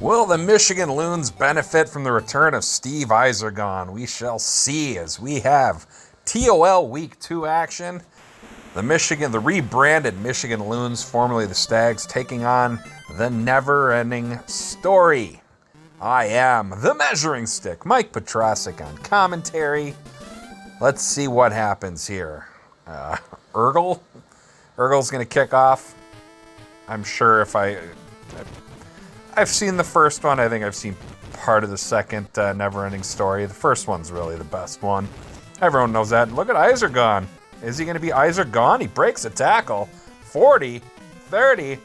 Will the Michigan Loons benefit from the return of Steve Yzergon? We shall see as we have TOL Week 2 action. The rebranded Michigan Loons, formerly the Stags, taking on the never-ending story. I am the Measuring Stick, Mike Petrosic on commentary. Let's see what happens here. Urgel's going to kick off. I'm sure if I've seen the first one. I think I've seen part of the second never-ending story. The first one's really the best one. Everyone knows that. Look at Yzergon. Is he going to be Yzergon? He breaks a tackle. 40, 30,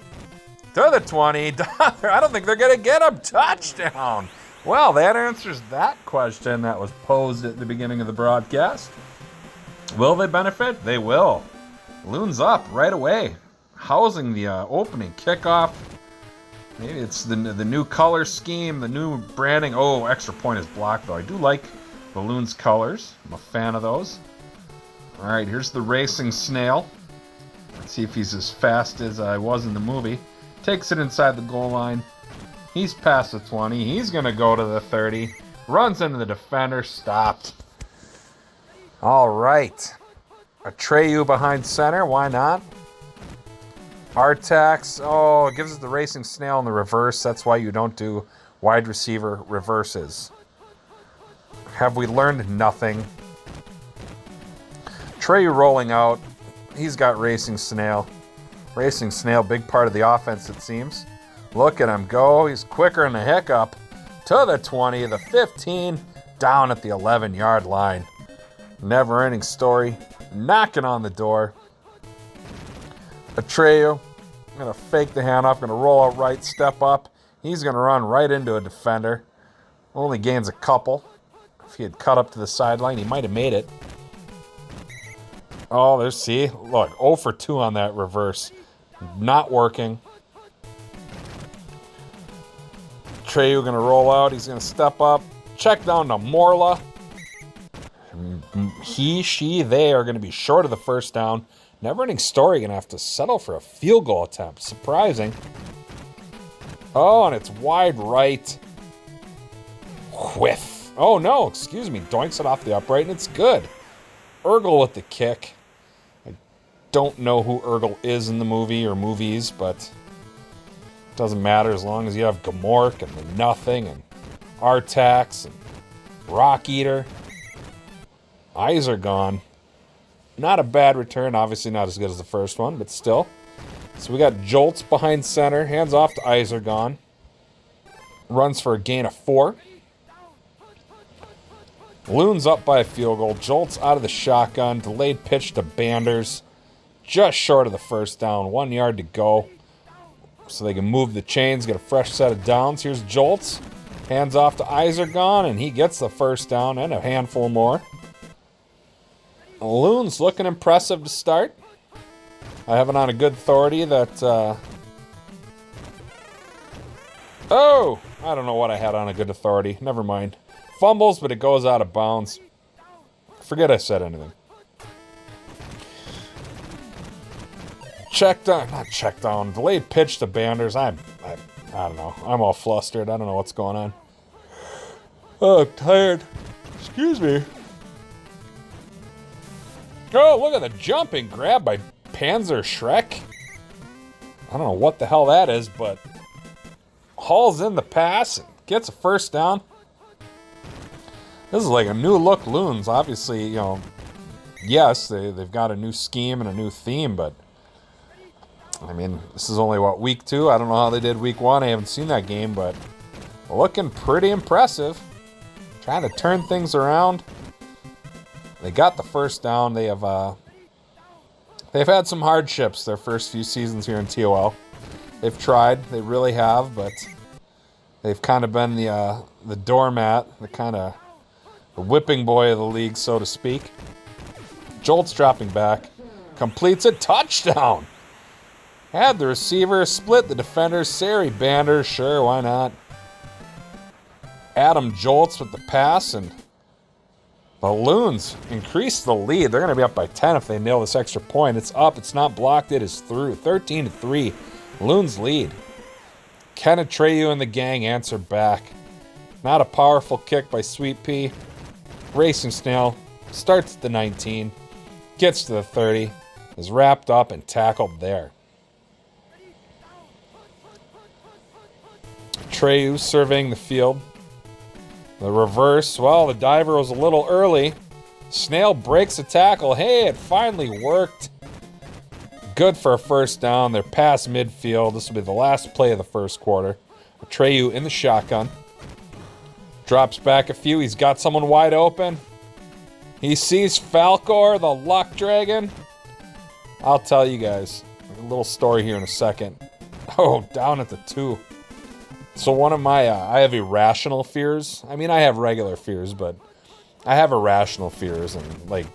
to the 20. I don't think they're going to get him. Touchdown. Well, that answers that question that was posed at the beginning of the broadcast. Will they benefit? They will. Loons up right away. Housing the opening kickoff. Maybe it's the new color scheme, the new branding. Oh, extra point is blocked, though. I do like the Loons colors. I'm a fan of those. All right, here's the racing snail. Let's see if he's as fast as I was in the movie. Takes it inside the goal line. He's past the 20. He's going to go to the 30. Runs into the defender. Stopped. All right. Atreyu behind center. Why not? Artax. Oh, it gives us the racing snail in the reverse. That's why you don't do wide receiver reverses. Have we learned nothing? Atreyu rolling out. He's got racing snail. Racing snail, big part of the offense, it seems. Look at him go. He's quicker than a hiccup. To the 20, the 15, down at the 11-yard line. Never-ending story. Knocking on the door. Atreyu, going to fake the handoff, going to roll out right, step up. He's going to run right into a defender. Only gains a couple. If he had cut up to the sideline, he might have made it. Oh, there's, see? Look, 0 for 2 on that reverse. Not working. Atreyu going to roll out. He's going to step up. Check down to Morla. They are going to be short of the first down. Never-ending story going to have to settle for a field goal attempt. Surprising. Oh, and it's wide right. Whiff. Oh, no, excuse me. Doinks it off the upright, and it's good. Urgel with the kick. I don't know who Urgel is in the movie or movies, but it doesn't matter as long as you have Gamork and the Nothing and Artax and Rock Eater. Yzergon. Not a bad return. Obviously not as good as the first one, but still. So we got Jolts behind center. Hands off to Yzergon. Runs for a gain of 4. Loons up by a field goal. Jolts out of the shotgun. Delayed pitch to Banders. Just short of the first down. 1 yard to go. So they can move the chains, get a fresh set of downs. Here's Jolts. Hands off to Yzergon, and he gets the first down and a handful more. Loons looking impressive to start. I have it on a good authority that... Oh! I don't know what I had on a good authority. Never mind. Fumbles, but it goes out of bounds. Forget I said anything. Not check down. Delayed pitch to Banders. I don't know. I'm all flustered. I don't know what's going on. Oh, I'm tired. Excuse me. Oh, look at the jumping grab by Panzer Shrek. I don't know what the hell that is, but hauls in the pass and gets a first down. This is like a new look Loons. Obviously, you know, yes, they've got a new scheme and a new theme, but I mean, this is only, week 2? I don't know how they did week 1. I haven't seen that game, but looking pretty impressive. Trying to turn things around. They got the first down. They've had some hardships their first few seasons here in TOL. They've tried. They really have, but they've kind of been the doormat, the whipping boy of the league, so to speak. Jolt's dropping back. Completes a touchdown. Had the receiver, split the defender. Sari Banders, sure, why not? Adam Jolts with the pass, and the Loons increase the lead. They're going to be up by 10 if they nail this extra point. It's up. It's not blocked. It is through. 13-3. Loons lead. Can Atreyu and the gang answer back? Not a powerful kick by Sweet Pea. Racing Snail starts at the 19, gets to the 30, is wrapped up and tackled there. Atreyu surveying the field. The reverse, well, the diver was a little early. Snail breaks a tackle. Hey, it finally worked. Good for a first down. They're past midfield. This will be the last play of the first quarter. Atreyu in the shotgun. Drops back a few. He's got someone wide open. He sees Falcor, the luck dragon. I'll tell you guys a little story here in a second. Oh, down at the 2. So one of my, I have irrational fears. I mean, I have regular fears, but I have irrational fears. And like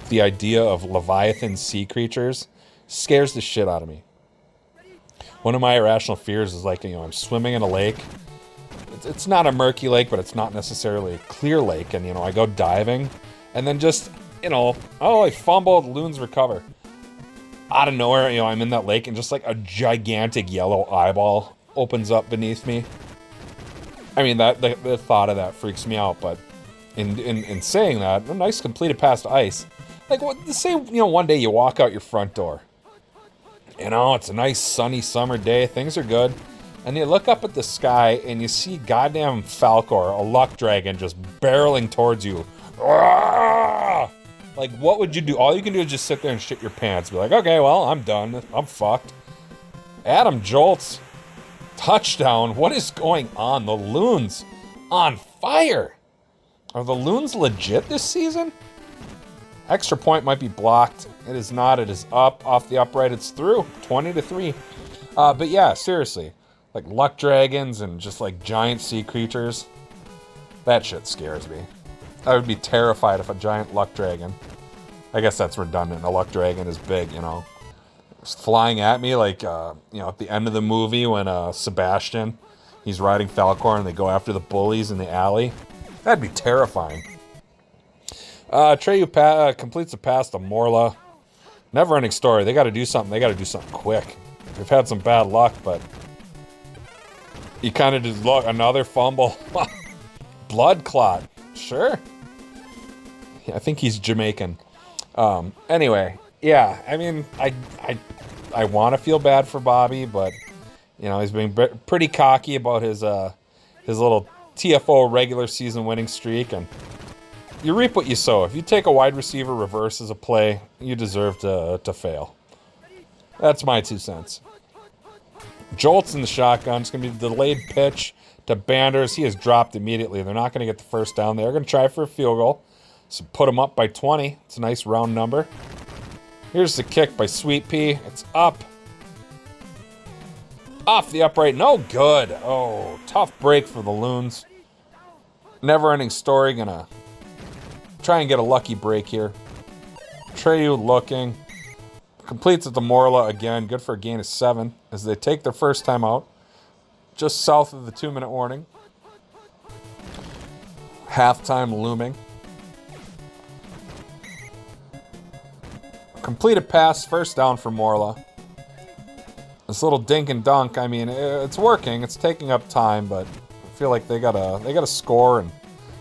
the idea of Leviathan sea creatures scares the shit out of me. One of my irrational fears is like, I'm swimming in a lake. It's not a murky lake, but it's not necessarily a clear lake. And, I go diving and then just, I fumbled, loons recover. Out of nowhere, I'm in that lake and just like a gigantic yellow eyeball opens up beneath me. I mean, the thought of that freaks me out, but in saying that, a nice completed pass to ice. Like, say, one day you walk out your front door. It's a nice sunny summer day, things are good. And you look up at the sky and you see goddamn Falcor, a luck dragon, just barreling towards you. Like, what would you do? All you can do is just sit there and shit your pants. Be like, okay, well, I'm done. I'm fucked. Adam Jolts. Touchdown. What is going on? The Loons on fire. Are the Loons legit this season? Extra point might be blocked. It is not. It is up. Off the upright. It's through. 20-3. But yeah, seriously. Like luck dragons and just like giant sea creatures. That shit scares me. I would be terrified if a giant luck dragon. I guess that's redundant. A luck dragon is big, flying at me like, at the end of the movie when Sebastian, he's riding Falcor and they go after the bullies in the alley. That'd be terrifying. Atreyu completes a pass to Morla. Never-ending story. They got to do something. They got to do something quick. We've had some bad luck, but you kind of just look. Another fumble. Blood clot. Sure. Yeah, I think he's Jamaican. Anyway, yeah. I mean, I want to feel bad for Bobby, but he's being pretty cocky about his little TFO regular season winning streak, and you reap what you sow. If you take a wide receiver reverse as a play, you deserve to fail. That's my 2 cents. Jolts in the shotgun. It's going to be the delayed pitch to Banders. He is dropped immediately. They're not going to get the first down. They're going to try for a field goal. So put him up by 20. It's a nice round number. Here's the kick by Sweet Pea. It's up. Off the upright. No good. Oh, tough break for the Loons. Never-ending story. Gonna try and get a lucky break here. Atreyu looking. Completes it to Morla again. Good for a gain of 7 as they take their first time out. Just south of the 2-minute warning. Halftime looming. Completed pass, first down for Morla. This little dink and dunk, I mean, it's working. It's taking up time, but I feel like they gotta score, and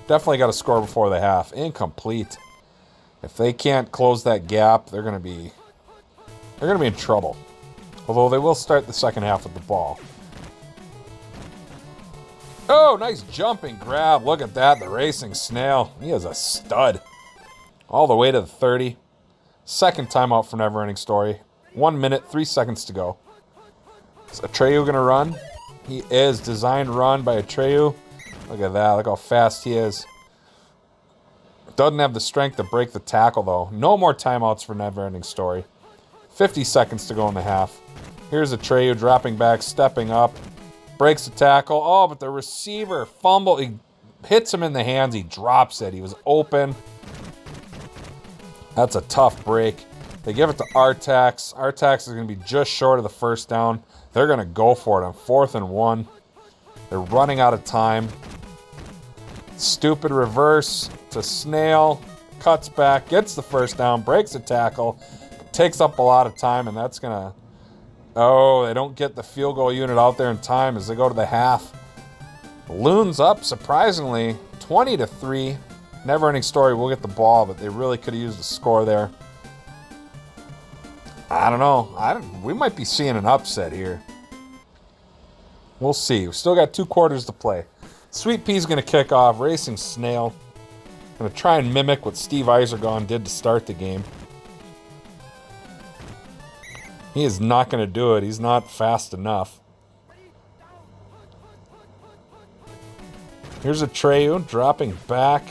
definitely gotta score before the half. Incomplete. If they can't close that gap, they're gonna be in trouble. Although they will start the second half with the ball. Oh, nice jumping grab. Look at that, the racing snail. He is a stud. All the way to the 30. Second timeout for Neverending Story. 1 minute, 3 seconds to go. Is Atreyu going to run? He is. Designed run by Atreyu. Look at that. Look how fast he is. Doesn't have the strength to break the tackle, though. No more timeouts for Neverending Story. 50 seconds to go in the half. Here's Atreyu dropping back, stepping up. Breaks the tackle. Oh, but the receiver fumble. He hits him in the hands. He drops it. He was open. That's a tough break. They give it to Artax. Artax is going to be just short of the first down. They're going to go for it on 4th and 1. They're running out of time. Stupid reverse to Snail. Cuts back. Gets the first down. Breaks the tackle. Takes up a lot of time, and that's going to Oh, they don't get the field goal unit out there in time as they go to the half. Loons up, surprisingly, 20-3. Never-ending story. We'll get the ball, but they really could have used a score there. I don't know. We might be seeing an upset here. We'll see. We've still got 2 quarters to play. Sweet Pea's going to kick off. Racing Snail. Going to try and mimic what Steve Eisergon did to start the game. He is not going to do it. He's not fast enough. Here's Atreyu dropping back.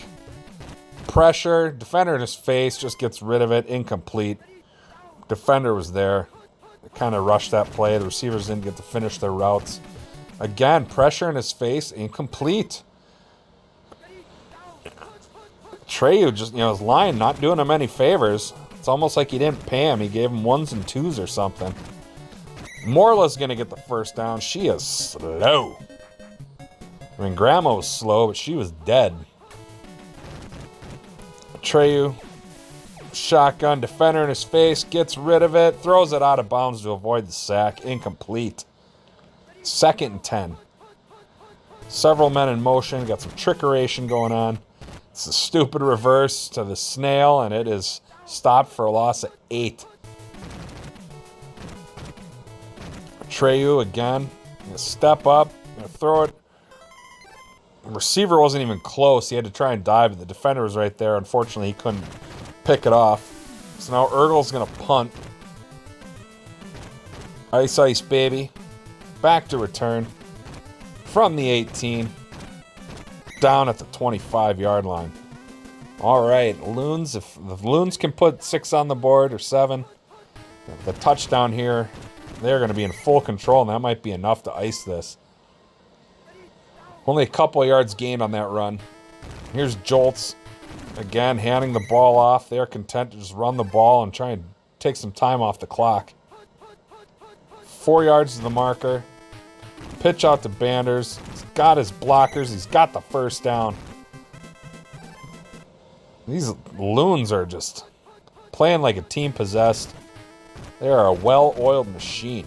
Pressure. Defender in his face. Just gets rid of it. Incomplete. Defender was there. They kind of rushed that play. The receivers didn't get to finish their routes. Again, pressure in his face. Incomplete. Atreyu just, his line not doing him any favors. It's almost like he didn't pay him. He gave him 1s and 2s or something. Morla's going to get the first down. She is slow. I mean, Grandma was slow, but she was dead. Atreyu, shotgun, defender in his face, gets rid of it, throws it out of bounds to avoid the sack. Incomplete. 2nd and 10. Several men in motion. Got some trickeration going on. It's a stupid reverse to the snail, and it is stopped for a loss of 8. Atreyu again. Gonna step up. Gonna throw it. The receiver wasn't even close. He had to try and dive, but the defender was right there. Unfortunately, he couldn't pick it off. So now Urgel's gonna punt. Ice, ice, baby. Back to return. From the 18. Down at the 25-yard line. All right, Loons. If the Loons can put 6 on the board or 7, the touchdown here, they're going to be in full control, and that might be enough to ice this. Only a couple of yards gained on that run. Here's Jolts. Again, handing the ball off. They're content to just run the ball and try and take some time off the clock. 4 yards to the marker. Pitch out to Banders. He's got his blockers. He's got the first down. These Loons are just playing like a team possessed. They are a well-oiled machine.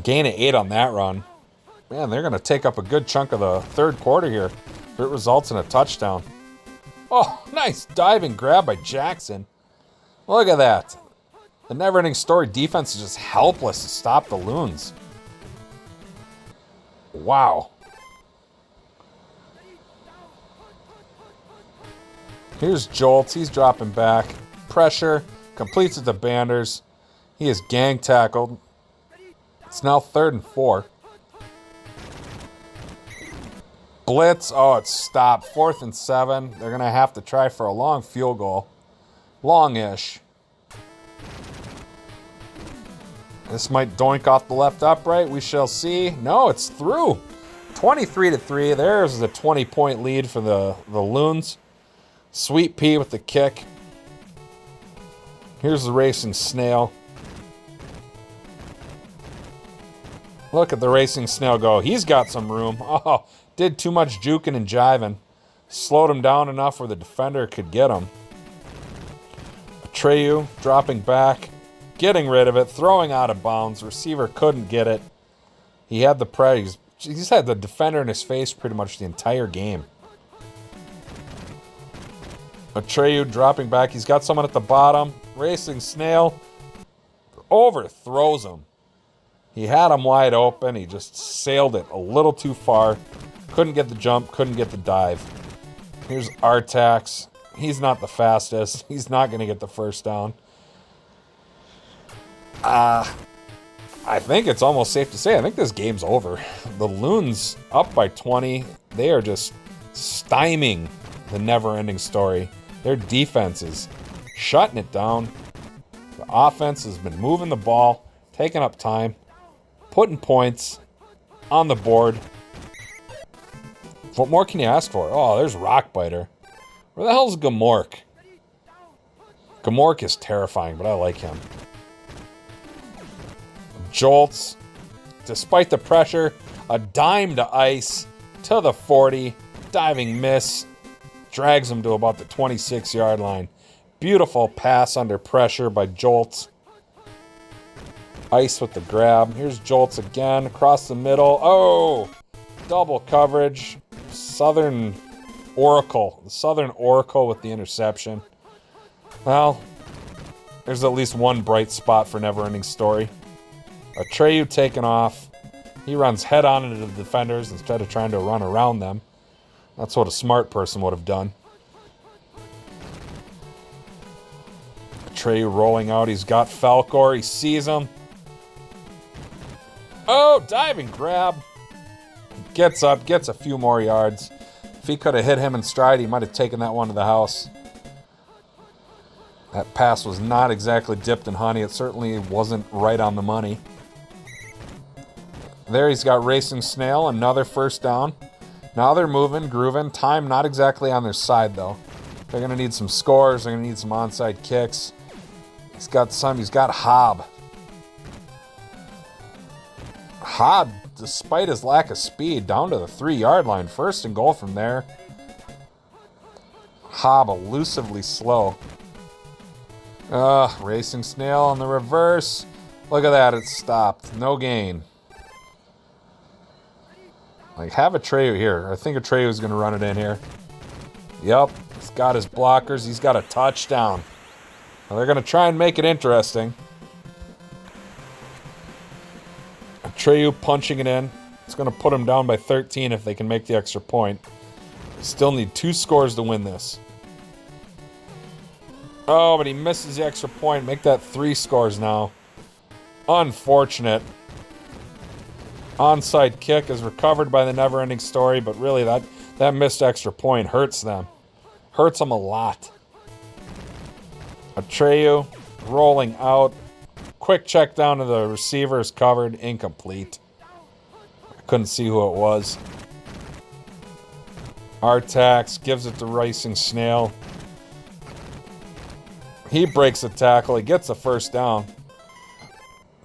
Gain of 8 on that run. Man, they're going to take up a good chunk of the third quarter here. If it results in a touchdown. Oh, nice diving grab by Jackson. Look at that. The never-ending story defense is just helpless to stop the Loons. Wow. Here's Jolts. He's dropping back. Pressure. Completes it to Banders. He is gang tackled. It's now 3rd and 4. Blitz. Oh, it's stopped. 4th and 7. They're going to have to try for a long field goal. Long-ish. This might doink off the left upright. We shall see. No, it's through. 23-3. There's the 20-point lead for the Loons. Sweet Pea with the kick. Here's the racing snail. Look at the racing snail go. He's got some room. Oh, did too much juking and jiving. Slowed him down enough where the defender could get him. Atreyu dropping back. Getting rid of it. Throwing out of bounds. Receiver couldn't get it. He had the press. He's had the defender in his face pretty much the entire game. Atreyu dropping back. He's got someone at the bottom. Racing snail. Overthrows him. He had him wide open. He just sailed it a little too far. Couldn't get the jump. Couldn't get the dive. Here's Artax. He's not the fastest. He's not going to get the first down. I think it's almost safe to say I think this game's over. The Loons up by 20. They are just stymieing the never-ending story. Their defense is shutting it down. The offense has been moving the ball, taking up time, putting points on the board. What more can you ask for? Oh, there's Rockbiter. Where the hell's Gamork? Gamork is terrifying, but I like him. Jolts, despite the pressure, a dime to ice to the 40. Diving miss. Drags him to about the 26-yard line. Beautiful pass under pressure by Jolts. Ice with the grab. Here's Jolts again across the middle. Oh, double coverage. Southern Oracle. The Southern Oracle with the interception. Well, there's at least one bright spot for Neverending Story. Atreyu taken off. He runs head on into the defenders instead of trying to run around them. That's what a smart person would have done. Atreyu rolling out. He's got Falcor. He sees him. Oh, diving grab. Gets up, gets a few more yards. If he could have hit him in stride, he might have taken that one to the house. That pass was not exactly dipped in honey. It certainly wasn't right on the money. There he's got Racing Snail, another first down. Now they're moving, grooving. Time not exactly on their side, though. They're going to need some scores. They're going to need some onside kicks. He's got Hobb. Hobb, despite his lack of speed, down to the 3-yard line. First and goal from there. Hobb elusively slow. Racing Snail on the reverse. Look at that, it's stopped. No gain. Like, have Atreyu here. I think Atreyu's going to run it in here. Yep, he's got his blockers. He's got a touchdown. Now they're going to try and make it interesting. Atreyu punching it in. It's going to put him down by 13 if they can make the extra point. They still need 2 scores to win this. Oh, but he misses the extra point. Make that 3 scores now. Unfortunate. Onside kick is recovered by the Neverending Story, but really that missed extra point hurts them. Hurts them a lot. Atreyu rolling out. Quick check down to the receiver is covered. Incomplete. I couldn't see who it was. Artax gives it to Racing Snail. He breaks a tackle. He gets a first down.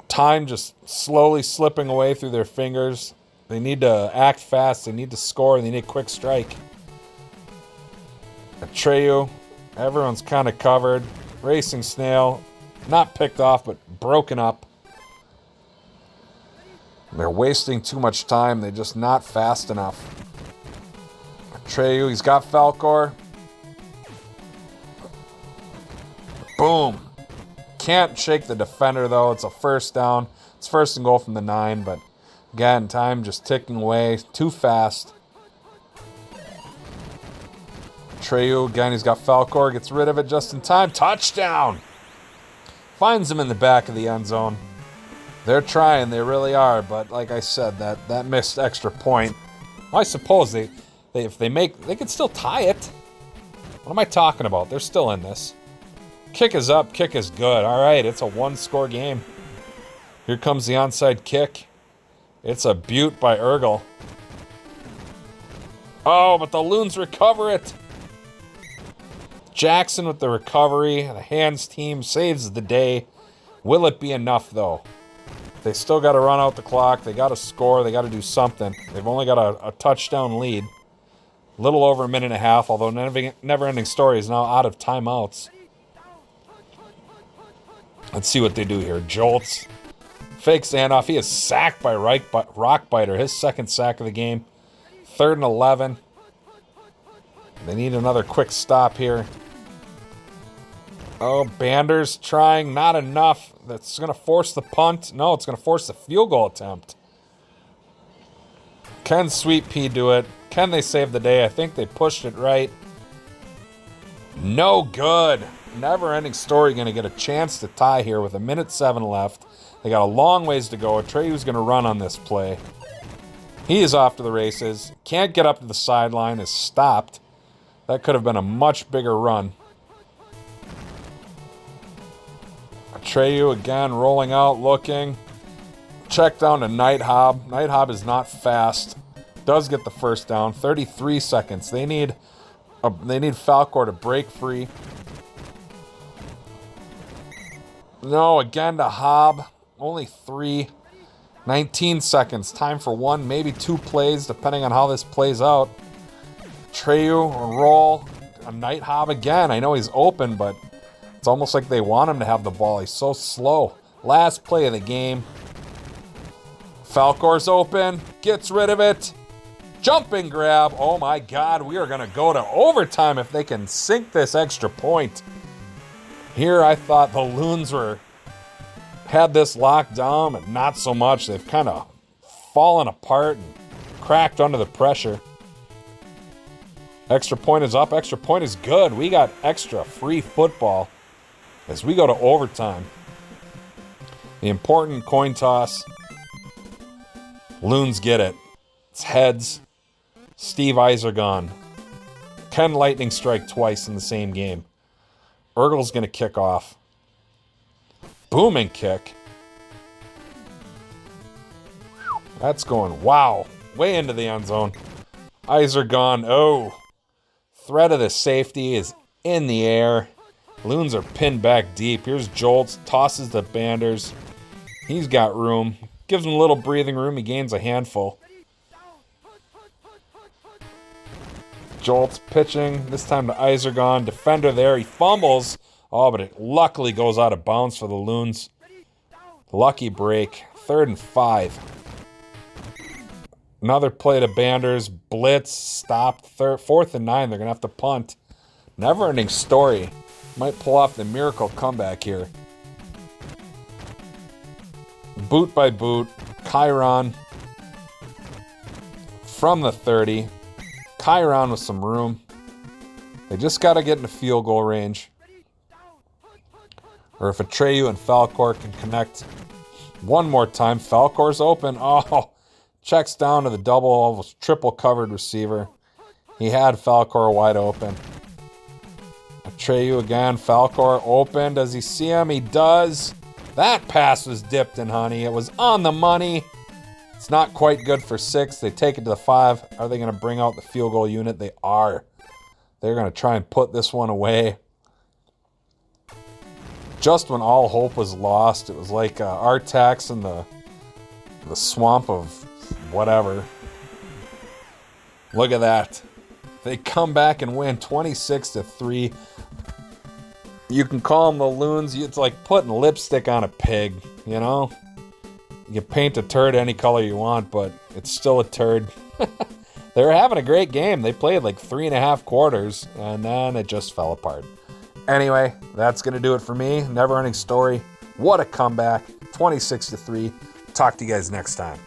Time just slowly slipping away through their fingers. They need to act fast. They need to score. They need a quick strike. Atreyu. Everyone's kind of covered. Racing Snail. Not picked off, but broken up. They're wasting too much time. They're just not fast enough. Atreyu. He's got Falcor. Boom. Can't shake the defender, though. It's a first down. It's first and goal from the 9, but again, time just ticking away. Too fast. Atreyu, again, he's got Falcor. Gets rid of it just in time. Touchdown! Finds him in the back of the end zone. They're trying. They really are. But like I said, that missed extra point. I suppose they if they make, they could still tie it. What am I talking about? They're still in this. Kick is up, kick is good. All right, it's a 1-score game. Here comes the onside kick. It's a beaut by Urgel. Oh, but the Loons recover it. Jackson with the recovery. The hands team saves the day. Will it be enough, though? They still got to run out the clock. They got to score. They got to do something. They've only got a touchdown lead. A little over a minute and a half, although Neverending Story is now out of timeouts. Let's see what they do here. Jolts. Fake standoff. He is sacked by Rockbiter. His second sack of the game. 3rd and 11. They need another quick stop here. Oh, Banders trying. Not enough. That's going to force the punt. No, it's going to force the field goal attempt. Can Sweet Pea do it? Can they save the day? I think they pushed it right. No good. Neverending Story going to get a chance to tie here with 1:07 left. They got a long ways to go. Atreyu's going to run on this play. He is off to the races. Can't get up to the sideline. Is stopped. That could have been a much bigger run. Atreyu again rolling out, looking. Check down to Nighthawk. Nighthawk is not fast. Does get the first down. 33 seconds. They need Falcor to break free. No, again to Hobb. Only 3. 19 seconds. Time for 1, maybe 2 plays, depending on how this plays out. Atreyu, a roll. A Nighthawk again. I know he's open, but It's almost like they want him to have the ball. He's so slow. Last play of the game. Falcor's open. Gets rid of it. Jumping grab. Oh my God. We are going to go to overtime if they can sink this extra point. Here I thought the Loons had this locked down, but not so much. They've kind of fallen apart and cracked under the pressure. Extra point is up. Extra point is good. We got extra free football as we go to overtime. The important coin toss. Loons get it. It's heads. Steve Eisergon. Can lightning strike twice in the same game. Urgel's going to kick off. Booming kick. That's going, wow, way into the end zone. Eisergon, oh. Threat of the safety is in the air. Loons are pinned back deep. Here's Jolts, tosses the Banders. He's got room. Gives him a little breathing room. He gains a handful. Jolts pitching. This time to Eisergon. Defender there. He fumbles. Oh, but it luckily goes out of bounds for the Loons. Lucky break. 3rd and 5. Another play to Banders. Blitz. Stopped. 4th and 9. They're going to have to punt. Never-ending story. Might pull off the miracle comeback here. Boot by boot. Chiron. From the 30. Chiron with some room. They just got to get into field goal range. Or if Atreyu and Falcor can connect one more time. Falcor's open. Oh, checks down to the double, almost triple covered receiver. He had Falcor wide open. Atreyu again. Falcor open. Does he see him? He does. That pass was dipped in, honey. It was on the money. It's not quite good for 6. They take it to the 5. Are they going to bring out the field goal unit? They are. They're going to try and put this one away. Just when all hope was lost, it was like Artax in the swamp of whatever. Look at that. They come back and win 26-3. You can call them the Loons. It's like putting lipstick on a pig, you know? You can paint a turd any color you want, but it's still a turd. They were having a great game. They played like 3.5 quarters, and then it just fell apart. Anyway, that's going to do it for me. Never ending story. What a comeback. 26-3. Talk to you guys next time.